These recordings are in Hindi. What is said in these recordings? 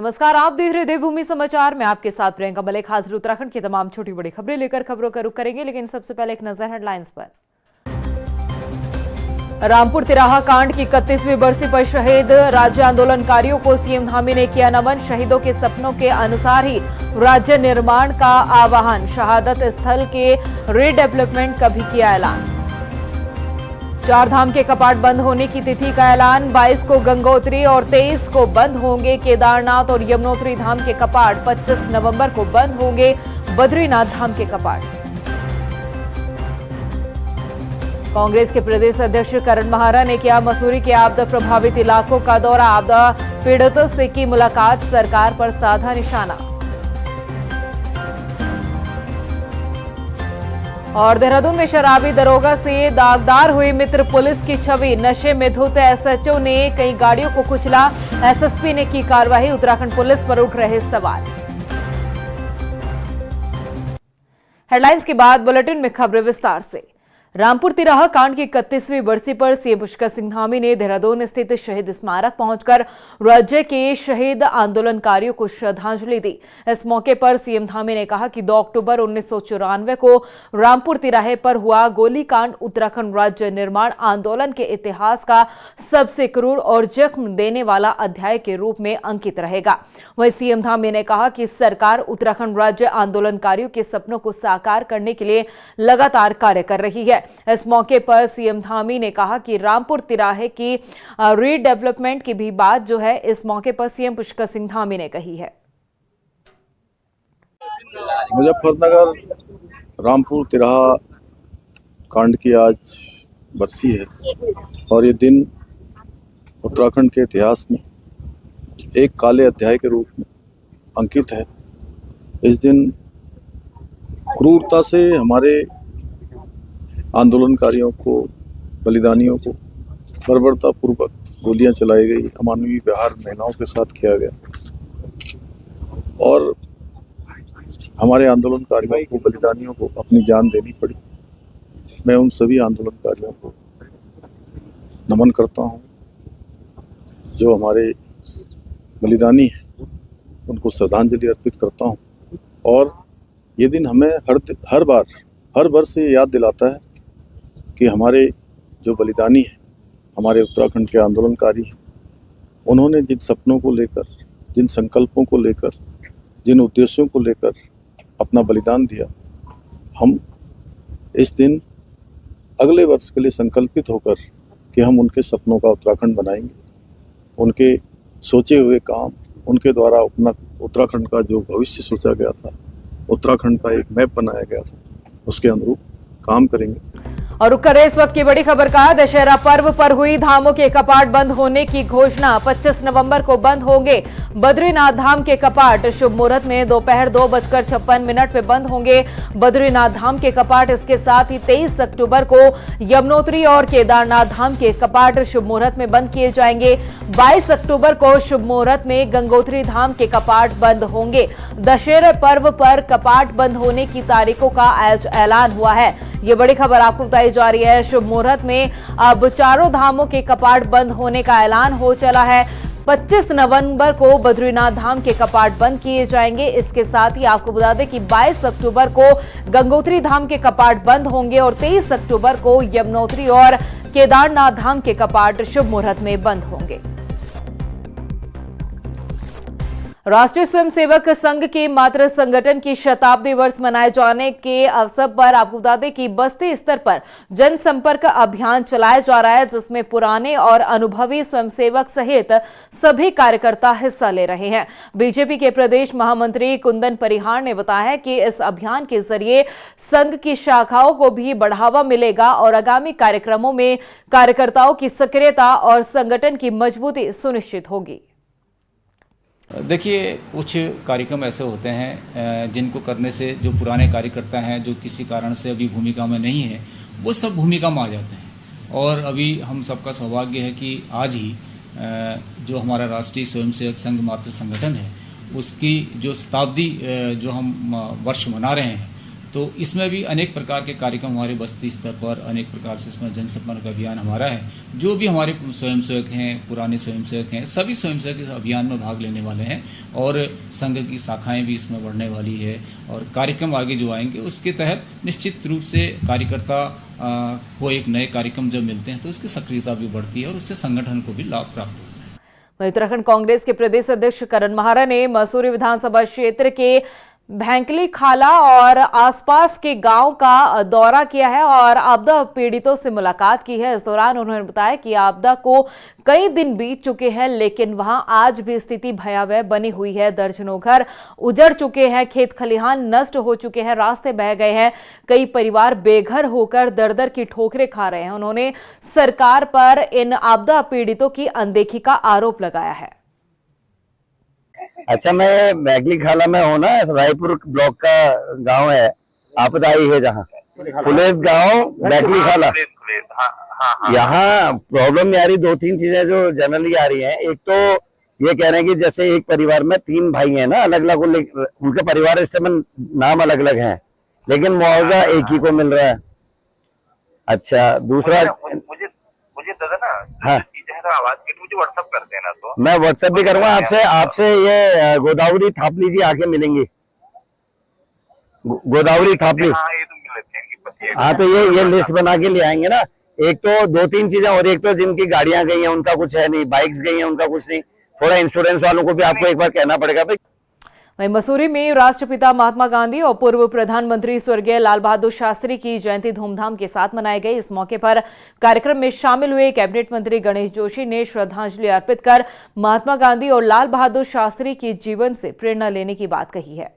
नमस्कार, आप देख रहे देवभूमि समाचार में आपके साथ प्रियंका मलिक हाजिर उत्तराखंड की तमाम छोटी बड़ी खबरें लेकर खबरों का रुख करेंगे, लेकिन सबसे पहले एक नजर हेडलाइंस पर। रामपुर तिराहा कांड की 31वीं बरसी पर शहीद राज्य आंदोलनकारियों को सीएम धामी ने किया नमन। शहीदों के सपनों के अनुसार ही राज्य निर्माण का आह्वान। शहादत स्थल के रीडेवलपमेंट का भी किया ऐलान। चार धाम के कपाट बंद होने की तिथि का ऐलान। 22 को गंगोत्री और 23 को बंद होंगे केदारनाथ और यमुनोत्री धाम के कपाट। 25 नवंबर को बंद होंगे बद्रीनाथ धाम के कपाट। कांग्रेस के प्रदेश अध्यक्ष करण महारा ने किया मसूरी के आपदा प्रभावित इलाकों का दौरा। आपदा पीड़ितों से की मुलाकात, सरकार पर साधा निशाना। और देहरादून में शराबी दरोगा से दागदार हुई मित्र पुलिस की छवि। नशे में धुत एसएचओ ने कई गाड़ियों को कुचला। एसएसपी ने की कार्रवाई। उत्तराखंड पुलिस पर उठ रहे सवाल। हेडलाइंस के बाद बुलेटिन में खबरें विस्तार से। रामपुर तिराहा कांड की 31वीं बरसी पर सीएम पुष्कर सिंह धामी ने देहरादून स्थित शहीद स्मारक पहुंचकर राज्य के शहीद आंदोलनकारियों को श्रद्धांजलि दी। इस मौके पर सीएम धामी ने कहा कि 2 अक्टूबर 1994 को रामपुर तिराहे पर हुआ गोलीकांड उत्तराखंड राज्य निर्माण आंदोलन के इतिहास का सबसे क्रूर और जख्म देने वाला अध्याय के रूप में अंकित रहेगा। वहीं सीएम धामी ने कहा कि सरकार उत्तराखंड राज्य आंदोलनकारियों के सपनों को साकार करने के लिए लगातार कार्य कर रही है। इस मौके पर सीएम धामी ने कहा कि रामपुर तिराहे की रीडेवलपमेंट की भी बात जो है इस मौके पर सीएम पुष्कर सिंह धामी ने कही है। मुजफ्फरनगर रामपुर तिराहा कांड की आज बरसी है और ये दिन उत्तराखंड के इतिहास में एक काले अध्याय के रूप में अंकित है। इस दिन क्रूरता से हमारे आंदोलनकारियों को, बलिदानियों को बर्बरतापूर्वक गोलियां चलाई गई, अमानवीय व्यवहार महिलाओं के साथ किया गया और हमारे आंदोलनकारियों को, बलिदानियों को अपनी जान देनी पड़ी। मैं उन सभी आंदोलनकारियों को नमन करता हूं जो हमारे बलिदानी हैं, उनको श्रद्धांजलि अर्पित करता हूं। और ये दिन हमें हर वर्ष ये याद दिलाता है कि हमारे जो बलिदानी हैं, हमारे उत्तराखंड के आंदोलनकारी हैं, उन्होंने जिन सपनों को लेकर, जिन संकल्पों को लेकर, जिन उद्देश्यों को लेकर अपना बलिदान दिया, हम इस दिन अगले वर्ष के लिए संकल्पित होकर कि हम उनके सपनों का उत्तराखंड बनाएंगे। उनके सोचे हुए काम, उनके द्वारा अपना उत्तराखंड का जो भविष्य सोचा गया था, उत्तराखंड का एक मैप बनाया गया था, उसके अनुरूप काम करेंगे। और रुक कर इस वक्त की बड़ी खबर का। दशहरा पर्व पर हुई धामों के कपाट बंद होने की घोषणा। 25 नवंबर को बंद होंगे बद्रीनाथ धाम के कपाट। शुभ मुहूर्त में दोपहर 2:56 पे बंद होंगे बद्रीनाथ धाम के कपाट। इसके साथ ही 23 अक्टूबर को यमुनोत्री और केदारनाथ धाम के कपाट शुभ मुहूर्त में बंद किए जाएंगे। 22 अक्टूबर को शुभ मुहूर्त में गंगोत्री धाम के कपाट बंद होंगे। दशहरा पर्व पर कपाट बंद होने की तारीखों का आज ऐलान हुआ है। ये बड़ी खबर आपको बताई जा रही है। शुभ मुहूर्त में अब चारों धामों के कपाट बंद होने का ऐलान हो चला है। 25 नवंबर को बद्रीनाथ धाम के कपाट बंद किए जाएंगे। इसके साथ ही आपको बता दें कि 22 अक्टूबर को गंगोत्री धाम के कपाट बंद होंगे और 23 अक्टूबर को यमुनोत्री और केदारनाथ धाम के कपाट शुभ मुहूर्त में बंद होंगे। राष्ट्रीय स्वयंसेवक संघ के मातृ संगठन की शताब्दी वर्ष मनाए जाने के अवसर पर आपको बता दें कि बस्ती स्तर पर जनसंपर्क अभियान चलाया जा रहा है, जिसमें पुराने और अनुभवी स्वयंसेवक सहित सभी कार्यकर्ता हिस्सा ले रहे हैं। बीजेपी के प्रदेश महामंत्री कुंदन परिहार ने बताया कि इस अभियान के जरिए संघ की शाखाओं को भी बढ़ावा मिलेगा और आगामी कार्यक्रमों में कार्यकर्ताओं की सक्रियता और संगठन की मजबूती सुनिश्चित होगी। देखिए, कुछ कार्यक्रम ऐसे होते हैं जिनको करने से जो पुराने कार्यकर्ता हैं, जो किसी कारण से अभी भूमिका में नहीं है, वो सब भूमिका में आ जाते हैं। और अभी हम सबका सौभाग्य है कि आज ही जो हमारा राष्ट्रीय स्वयंसेवक संघ मातृ संगठन है, उसकी जो शताब्दी जो हम वर्ष मना रहे हैं, तो इसमें भी अनेक प्रकार के कार्यक्रम हमारे बस्ती स्तर पर अनेक प्रकार से इसमें जनसंपर्क अभियान हमारा है। जो भी हमारे स्वयंसेवक हैं, पुराने स्वयंसेवक हैं, सभी स्वयंसेवक इस अभियान में भाग लेने वाले हैं और संघ की शाखाएं भी इसमें बढ़ने वाली है और कार्यक्रम आगे जो आएंगे उसके तहत निश्चित रूप से कार्यकर्ता को एक नए कार्यक्रम जब मिलते हैं तो उसकी सक्रियता भी बढ़ती है और उससे संगठन को भी लाभ प्राप्त होता है। उत्तराखंड कांग्रेस के प्रदेश अध्यक्ष करण महारा ने मसूरी विधानसभा क्षेत्र के भैंकली खाला और आसपास के गांव का दौरा किया है और आपदा पीड़ितों से मुलाकात की है। इस दौरान उन्होंने बताया कि आपदा को कई दिन बीत चुके हैं लेकिन वहां आज भी स्थिति भयावह बनी हुई है। दर्जनों घर उजड़ चुके हैं, खेत खलिहान नष्ट हो चुके हैं, रास्ते बह गए हैं, कई परिवार बेघर होकर दर दर की ठोकरें खा रहे हैं। उन्होंने सरकार पर इन आपदा पीड़ितों की अनदेखी का आरोप लगाया है। अच्छा, मैं बैगली खाला में हूँ ना, रायपुर ब्लॉक का गांव है, आपदा आई है जहाँ फुलेद गांव बैगली खाला। यहाँ प्रॉब्लम आ रही 2-3 चीजें जो जनरली आ रही हैं। एक तो ये कह रहे हैं कि जैसे एक परिवार में 3 भाई हैं ना, अलग अलग उनके परिवार इस समय नाम अलग अलग हैं लेकिन मुआवजा एक ही को मिल रहा है। अच्छा, दूसरा मुझे दादा ना, हाँ, आवाज के मुझे व्हाट्सएप कर देना। तो मैं व्हाट्सएप भी करूंगा आपसे ये गोदावरी थापली जी आके मिलेंगी। गोदावरी थापली, हाँ, ये तो मिल लेते हैं। हाँ, तो ये लिस्ट बना के ले आएंगे ना। एक तो 2-3 चीजें और एक तो जिनकी गाड़ियां गई हैं उनका कुछ है नहीं, बाइक्स गई हैं उनका कुछ नहीं। थोड़ा इंश्योरेंस वालों को भी आपको एक बार कहना पड़ेगा भाई। वहीं मसूरी में राष्ट्रपिता महात्मा गांधी और पूर्व प्रधानमंत्री स्वर्गीय लाल बहादुर शास्त्री की जयंती धूमधाम के साथ मनाई गई। इस मौके पर कार्यक्रम में शामिल हुए कैबिनेट मंत्री गणेश जोशी ने श्रद्धांजलि अर्पित कर महात्मा गांधी और लाल बहादुर शास्त्री की जीवन से प्रेरणा लेने की बात कही है।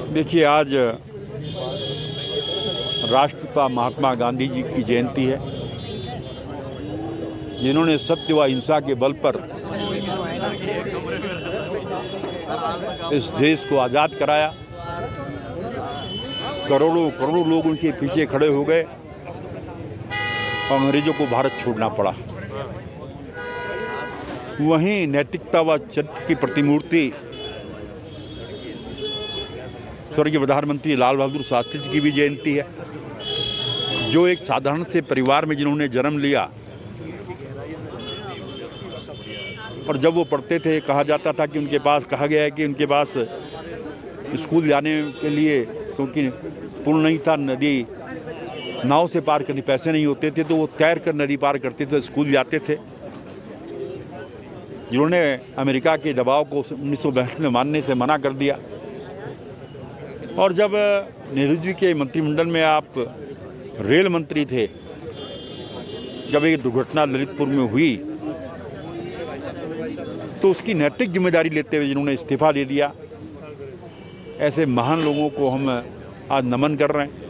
देखिए, आज राष्ट्रपिता महात्मा गांधी जी की जयंती है, जिन्होंने सत्य व अहिंसा के बल पर इस देश को आज़ाद कराया। करोड़ों करोड़ों लोग उनके पीछे खड़े हो गए और अंग्रेजों को भारत छोड़ना पड़ा। वहीं नैतिकता व चरित्र की प्रतिमूर्ति स्वर्गीय प्रधानमंत्री लाल बहादुर शास्त्री जी की भी जयंती है, जो एक साधारण से परिवार में जिन्होंने जन्म लिया और जब वो पढ़ते थे कहा जाता था कि उनके पास, कहा गया है कि उनके पास स्कूल जाने के लिए, क्योंकि पुल नहीं था, नदी नाव से पार करने पैसे नहीं होते थे, तो वो तैर कर नदी पार करते थे, स्कूल जाते थे। जिन्होंने अमेरिका के दबाव को 1962 में मानने से मना कर दिया और जब नेहरू जी के मंत्रिमंडल में आप रेल मंत्री थे, जब एक दुर्घटना ललितपुर में हुई तो उसकी नैतिक जिम्मेदारी लेते हुए जिन्होंने इस्तीफा दे दिया, ऐसे महान लोगों को हम आज नमन कर रहे हैं।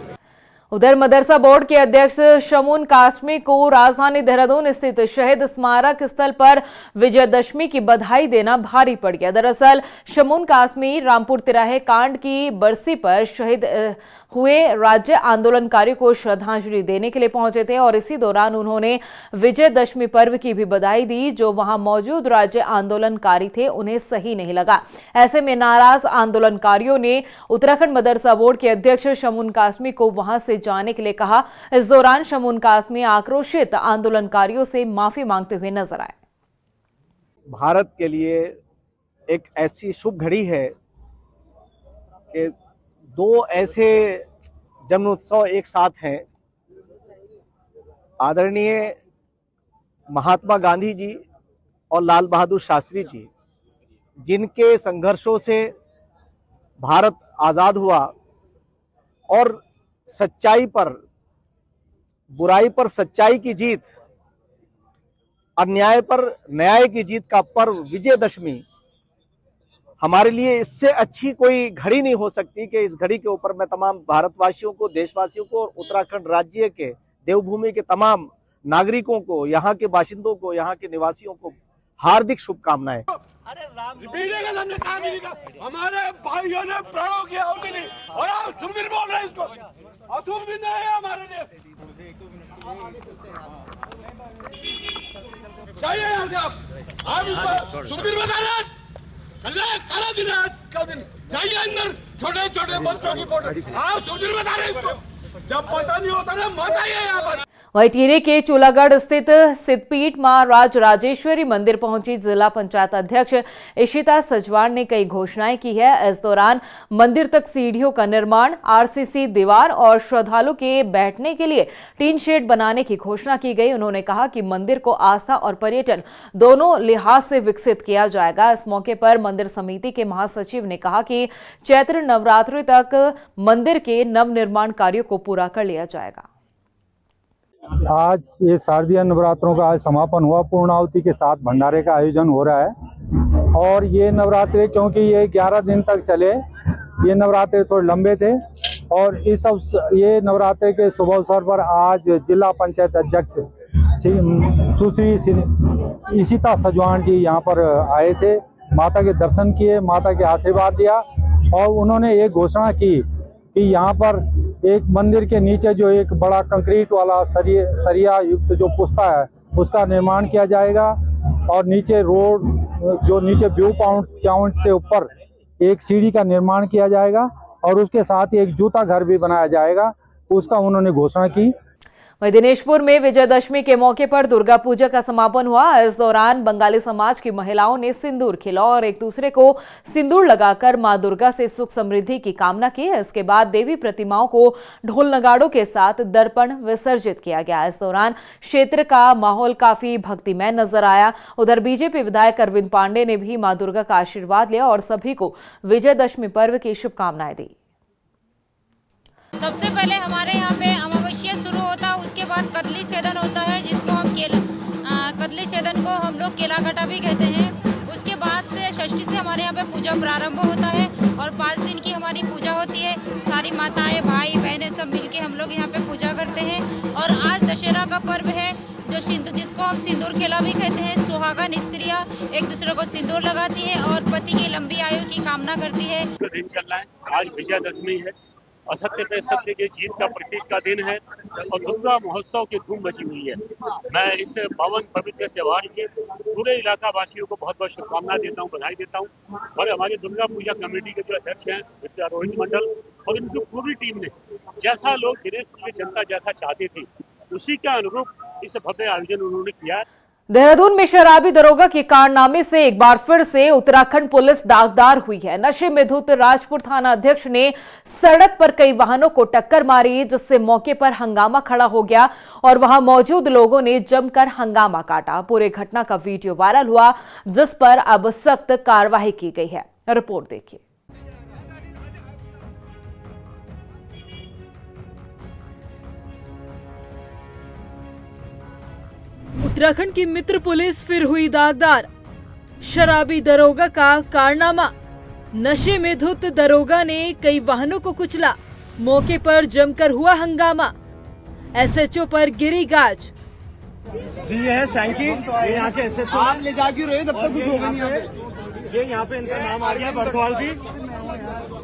उधर मदरसा बोर्ड के अध्यक्ष शमून कासमी को राजधानी देहरादून स्थित शहीद स्मारक स्थल पर विजयदशमी की बधाई देना भारी पड़ गया। दरअसल शमून कासमी रामपुर तिराहे कांड की बरसी पर शहीद हुए राज्य आंदोलनकारियों को श्रद्धांजलि देने के लिए पहुंचे थे और इसी दौरान उन्होंने विजयदशमी पर्व की भी बधाई दी। जो वहां मौजूद राज्य आंदोलनकारी थे उन्हें सही नहीं लगा। ऐसे में नाराज आंदोलनकारियों ने उत्तराखंड मदरसा बोर्ड के अध्यक्ष शमून कासमी को वहां से जाने के लिए कहा। इस दौरान शमून कासमी आक्रोशित आंदोलनकारियों से माफी मांगते हुए नजर आए। भारत के लिए एक ऐसी शुभ घड़ी है कि 2 ऐसे जन्मोत्सव एक साथ हैं। आदरणीय महात्मा गांधी जी और लाल बहादुर शास्त्री जी, जिनके संघर्षों से भारत आज़ाद हुआ और सच्चाई पर, बुराई पर सच्चाई की जीत, अन्याय पर न्याय की जीत का पर्व विजयदशमी, हमारे लिए इससे अच्छी कोई घड़ी नहीं हो सकती कि इस घड़ी के ऊपर मैं तमाम भारतवासियों को, देशवासियों को और उत्तराखंड राज्य के, देवभूमि के तमाम नागरिकों को, यहाँ के बाशिंदों को, यहाँ के निवासियों को हार्दिक शुभकामनाएं। हमारे भाइयों ने प्राणों की आहुति दी और आप सुखबीर बोल रहे हैं इसको, अतुल भी नहीं है हमारे लिए। जाइए यहाँ से आप इसको सुखबीर बता रहे हैं, कल दिन है, कल दिन जाइए अंदर। छोटे छोटे बच्चों की फोटो आप सुधीर बता रहे इसको, जब पता नहीं होता ना मत आइए यहाँ पर। वहीं टिहरी के चूलागढ़ स्थित सिद्धपीठ मां राजराजेश्वरी मंदिर पहुंची जिला पंचायत अध्यक्ष इशिता सजवाण ने कई घोषणाएं की है। इस दौरान मंदिर तक सीढ़ियों का निर्माण, आरसीसी दीवार और श्रद्धालु के बैठने के लिए टीन शेड बनाने की घोषणा की गई। उन्होंने कहा कि मंदिर को आस्था और पर्यटन दोनों लिहाज से विकसित किया जाएगा। इस मौके पर मंदिर समिति के महासचिव ने कहा कि चैत्र नवरात्रि तक मंदिर के नवनिर्माण कार्यों को पूरा कर लिया जाएगा। आज ये शारदीय नवरात्रों का आज समापन हुआ। पूर्णाहुति के साथ भंडारे का आयोजन हो रहा है और ये नवरात्रे क्योंकि ये 11 दिन तक चले, ये नवरात्रे थोड़े लंबे थे और ये नवरात्रे के शुभ अवसर पर आज जिला पंचायत अध्यक्ष सुश्री इशिता सजवाण जी यहाँ पर आए थे, माता के दर्शन किए, माता के आशीर्वाद दिया और उन्होंने एक घोषणा की कि यहाँ पर एक मंदिर के नीचे जो एक बड़ा कंक्रीट वाला सरिया युक्त जो पुस्ता है उसका निर्माण किया जाएगा और नीचे रोड जो नीचे व्यू पॉइंट से ऊपर एक सीढ़ी का निर्माण किया जाएगा और उसके साथ ही एक जूता घर भी बनाया जाएगा, उसका उन्होंने घोषणा की। वहीं दिनेशपुर में विजयदशमी के मौके पर दुर्गा पूजा का समापन हुआ। इस दौरान बंगाली समाज की महिलाओं ने सिंदूर खेला और एक दूसरे को सिंदूर लगाकर मां दुर्गा से सुख समृद्धि की कामना की। इसके बाद देवी प्रतिमाओं को ढोल नगाड़ों के साथ दर्पण विसर्जित किया गया। इस दौरान क्षेत्र का माहौल काफी भक्तिमय नजर आया। उधर बीजेपी विधायक अरविंद पांडे ने भी मां दुर्गा का आशीर्वाद लिया और सभी को विजयदशमी पर्व की शुभकामनाएं दी। सबसे पहले हमारे यहाँ पे अमावस्या शुरू होता है, उसके बाद कदली छेदन होता है जिसको हम कदली छेदन को हम लोग केला घटा भी कहते हैं। उसके बाद से षष्ठी से हमारे यहाँ पे पूजा प्रारंभ होता है और 5 दिन की हमारी पूजा होती है। सारी माताएं भाई बहनें सब मिलके हम लोग यहाँ पे पूजा करते हैं। और आज दशहरा का पर्व है जिसको हम सिंदूर खेला भी कहते हैं। सुहागन स्त्रियाँ एक दूसरे को सिंदूर लगाती है और पति की लंबी आयु की कामना करती है। दिन चल रहा है, आज विजयदशमी है, असत्य पे सत्य की जीत का प्रतीक का दिन है और दुर्गा महोत्सव की धूम मची हुई है। मैं इस पावन पवित्र त्योहार के पूरे इलाका वासियों को बहुत बहुत शुभकामनाएं देता हूं, बधाई देता हूं। और हमारी दुर्गा पूजा कमेटी के जो अध्यक्ष हैं मिस्टर रोहित मंडल और इनकी पूरी टीम ने जैसा लोग दिनेशपुर की जनता जैसा चाहती थी उसी के अनुरूप इस भव्य आयोजन उन्होंने किया। देहरादून में शराबी दरोगा के कारनामे से एक बार फिर से उत्तराखंड पुलिस दागदार हुई है। नशे में धुत राजपुर थाना अध्यक्ष ने सड़क पर कई वाहनों को टक्कर मारी जिससे मौके पर हंगामा खड़ा हो गया और वहां मौजूद लोगों ने जमकर हंगामा काटा। पूरे घटना का वीडियो वायरल हुआ जिस पर अब सख्त कार्रवाई की गई है। रिपोर्ट देखिए। उत्तराखंड की मित्र पुलिस फिर हुई दागदार। शराबी दरोगा का कारनामा। नशे में धुत दरोगा ने कई वाहनों को कुचला, मौके पर जमकर हुआ हंगामा। एसएचओ पर गिरी गाज। जी ये है शैंकी, ये यहाँ के एसएचओ। आप ले जा क्यों रहे जब तक कुछ होगा नहीं यहाँ पे? ये यहाँ पे इनका नाम आ गया बरसवाल जी,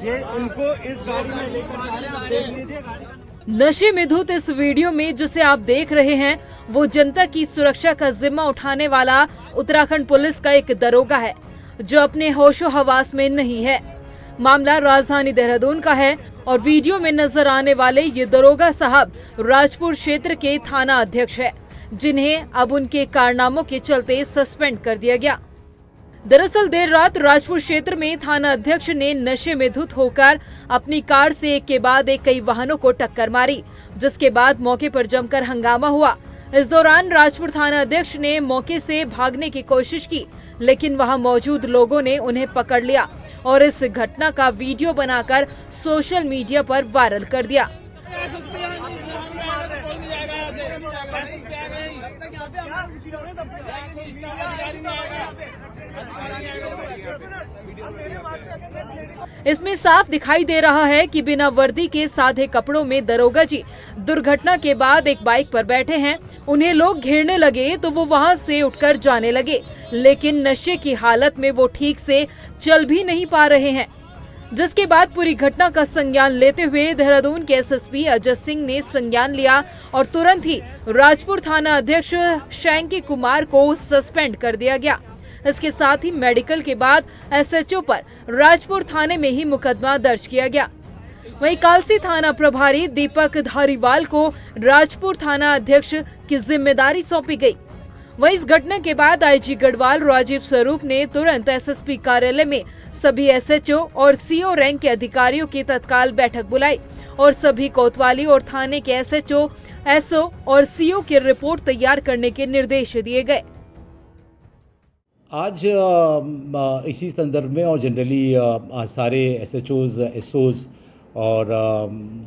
ये इनको इस गाड़ी में लेकर जा रहे हैं, आप देख लीजिए। नशे में धुत इस वीडियो में जिसे आप देख रहे हैं वो जनता की सुरक्षा का जिम्मा उठाने वाला उत्तराखंड पुलिस का एक दरोगा है जो अपने होशो हवास में नहीं है। मामला राजधानी देहरादून का है और वीडियो में नजर आने वाले ये दरोगा साहब राजपुर क्षेत्र के थाना अध्यक्ष है जिन्हें अब उनके कारनामों के चलते सस्पेंड कर दिया गया। दरअसल देर रात राजपुर क्षेत्र में थाना अध्यक्ष ने नशे में धुत होकर अपनी कार से एक के बाद एक कई वाहनों को टक्कर मारी जिसके बाद मौके पर जमकर हंगामा हुआ। इस दौरान राजपुर थाना अध्यक्ष ने मौके से भागने की कोशिश की लेकिन वहां मौजूद लोगों ने उन्हें पकड़ लिया और इस घटना का वीडियो बनाकर सोशल मीडिया पर वायरल कर दिया। इसमें साफ दिखाई दे रहा है कि बिना वर्दी के सादे कपड़ों में दरोगा जी दुर्घटना के बाद एक बाइक पर बैठे हैं। उन्हें लोग घेरने लगे तो वो वहां से उठकर जाने लगे लेकिन नशे की हालत में वो ठीक से चल भी नहीं पा रहे हैं। जिसके बाद पूरी घटना का संज्ञान लेते हुए देहरादून के एसएसपी अजय सिंह ने संज्ञान लिया और तुरंत ही राजपुर थाना अध्यक्ष शैंकी कुमार को सस्पेंड कर दिया गया। इसके साथ ही मेडिकल के बाद एसएचओ पर राजपुर थाने में ही मुकदमा दर्ज किया गया। वहीं कालसी थाना प्रभारी दीपक धारीवाल को राजपुर थाना अध्यक्ष की जिम्मेदारी सौंपी गई। वहीं इस घटना के बाद आईजी गढ़वाल राजीव स्वरूप ने तुरंत एसएसपी कार्यालय में सभी एसएचओ और सीओ रैंक के अधिकारियों की तत्काल बैठक बुलाई और सभी कोतवाली और थाने के एसएचओ, एसओ और सीओ की रिपोर्ट तैयार करने के निर्देश दिए गए। आज इसी संदर्भ में और जनरली सारे एसएचओज, एसओज और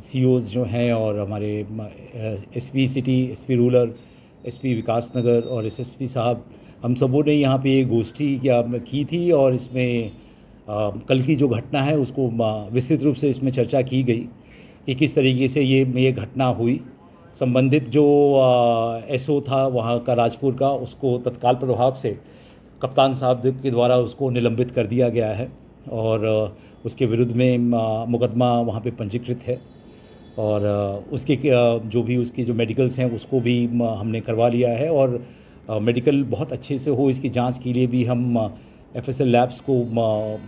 सीओज जो हैं और हमारे SP city, SP rural, SP Vikas Nagar और एसएसपी साहब, हम सबों ने यहाँ पे एक गोष्ठी की थी और इसमें कल की जो घटना है उसको विस्तृत रूप से इसमें चर्चा की गई कि किस तरीके से ये घटना हुई। संबंधित जो एसओ था वहाँ का राजपुर का, उसको तत्काल प्रभाव से कप्तान साहब के द्वारा उसको निलंबित कर दिया गया है और उसके विरुद्ध में मुकदमा वहाँ पे पंजीकृत है और उसके जो भी उसकी जो मेडिकल्स हैं उसको भी हमने करवा लिया है और मेडिकल बहुत अच्छे से हो इसकी जांच के लिए भी हम एफएसएल लैब्स को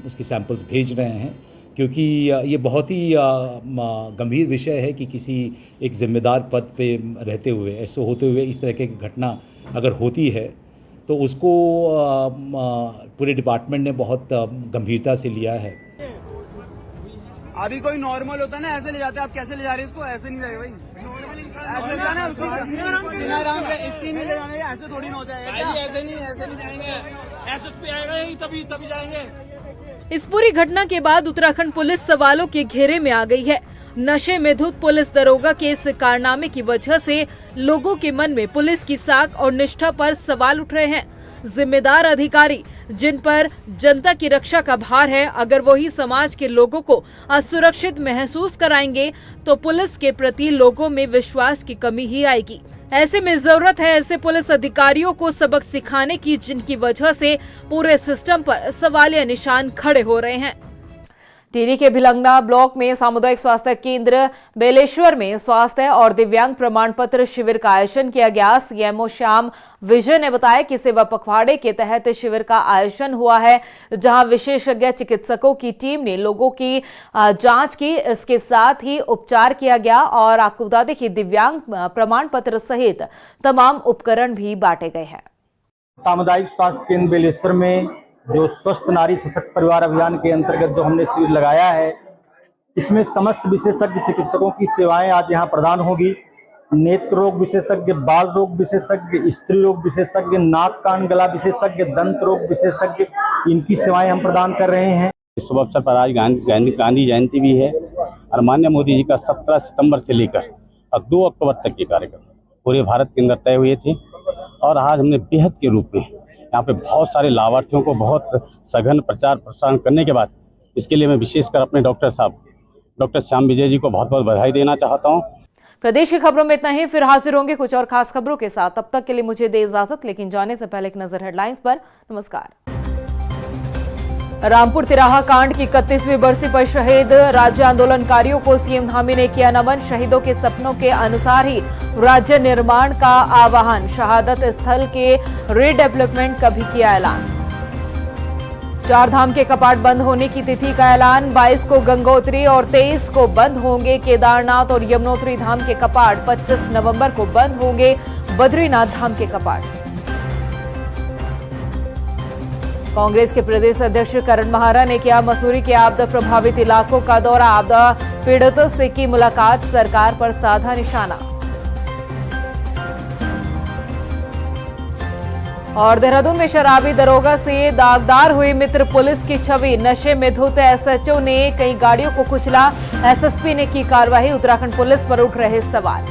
उसके सैंपल्स भेज रहे हैं, क्योंकि ये बहुत ही गंभीर विषय है कि किसी एक जिम्मेदार पद पे रहते हुए, एसओ होते हुए इस तरह की घटना अगर होती है तो उसको पूरे डिपार्टमेंट ने बहुत गंभीरता से लिया है। अभी कोई नॉर्मल होता है ना, ऐसे ले जाते हैं, आप कैसे ले जा रहे हैं इसको? ऐसे नहीं जाएगा भाई, ऐसे जाना है उसको, इसकी नहीं ले जाने, ऐसे थोड़ी ना हो जाएगा। ऐसे नहीं जाएंगे, एसएसपी आएगा ही तभी जाएंगे। इस पूरी घटना के बाद उत्तराखंड पुलिस सवालों के घेरे में आ गई है। नशे में धुत पुलिस दरोगा के इस कारनामे की वजह से लोगों के मन में पुलिस की साख और निष्ठा पर सवाल उठ रहे हैं। जिम्मेदार अधिकारी जिन पर जनता की रक्षा का भार है, अगर वही समाज के लोगों को असुरक्षित महसूस कराएंगे तो पुलिस के प्रति लोगों में विश्वास की कमी ही आएगी। ऐसे में जरूरत है ऐसे पुलिस अधिकारियों को सबक सिखाने की जिनकी वजह से पूरे सिस्टम पर सवालिया निशान खड़े हो रहे हैं। टिहरी के भिलंगना ब्लॉक में सामुदायिक स्वास्थ्य केंद्र बेलेश्वर में स्वास्थ्य और दिव्यांग प्रमाण पत्र शिविर का आयोजन किया गया। सीएमओ श्याम विजय ने बताया कि सेवा पखवाड़े के तहत शिविर का आयोजन हुआ है, जहां विशेषज्ञ चिकित्सकों की टीम ने लोगों की जांच की। इसके साथ ही उपचार किया गया और आपको बता दें कि दिव्यांग प्रमाण पत्र सहित तमाम उपकरण भी बांटे गए हैं। सामुदायिक स्वास्थ्य केंद्र बेलेश्वर में जो स्वस्थ नारी सशक्त परिवार अभियान के अंतर्गत जो हमने शिविर लगाया है, इसमें समस्त विशेषज्ञ चिकित्सकों की सेवाएं आज यहां प्रदान होगी। नेत्र रोग विशेषज्ञ, बाल रोग विशेषज्ञ, स्त्री रोग विशेषज्ञ, नाक कान गला विशेषज्ञ, दंत रोग विशेषज्ञ, इनकी सेवाएं हम प्रदान कर रहे हैं। शुभ अवसर पर आज गांधी जयंती भी है और माननीय मोदी जी का 17 सितंबर से लेकर 2 अक्टूबर तक के कार्यक्रम पूरे भारत के अंदर तय हुए थे और आज हमने बेहद के रूप में यहाँ पे बहुत सारे लाभार्थियों को बहुत सघन प्रचार प्रसारण करने के बाद इसके लिए मैं विशेषकर अपने डॉक्टर साहब डॉक्टर श्याम विजय जी को बहुत बहुत बधाई देना चाहता हूँ। प्रदेश की खबरों में इतना ही, फिर हाजिर होंगे कुछ और खास खबरों के साथ। तब तक के लिए मुझे दे इजाजत, लेकिन जाने से पहले एक नजर हेडलाइंस पर। नमस्कार। रामपुर तिराहा कांड की 31वीं बरसी पर शहीद राज्य आंदोलनकारियों को सीएम धामी ने किया नमन। शहीदों के सपनों के अनुसार ही राज्य निर्माण का आह्वान। शहादत स्थल के रीडेवलपमेंट का भी किया ऐलान। 4 धाम के कपाट बंद होने की तिथि का ऐलान। 22 को गंगोत्री और 23 को बंद होंगे केदारनाथ और यमुनोत्री धाम के कपाट। 25 नवंबर को बंद होंगे बद्रीनाथ धाम के कपाट। कांग्रेस के प्रदेश अध्यक्ष करण महारा ने किया मसूरी के आपदा प्रभावित इलाकों का दौरा। आपदा पीड़ितों से की मुलाकात, सरकार पर साधा निशाना। और देहरादून में शराबी दरोगा से दागदार हुई मित्र पुलिस की छवि। नशे में धुत एसएचओ ने कई गाड़ियों को कुचला। एसएसपी ने की कार्रवाई। उत्तराखंड पुलिस पर उठ रहे सवाल।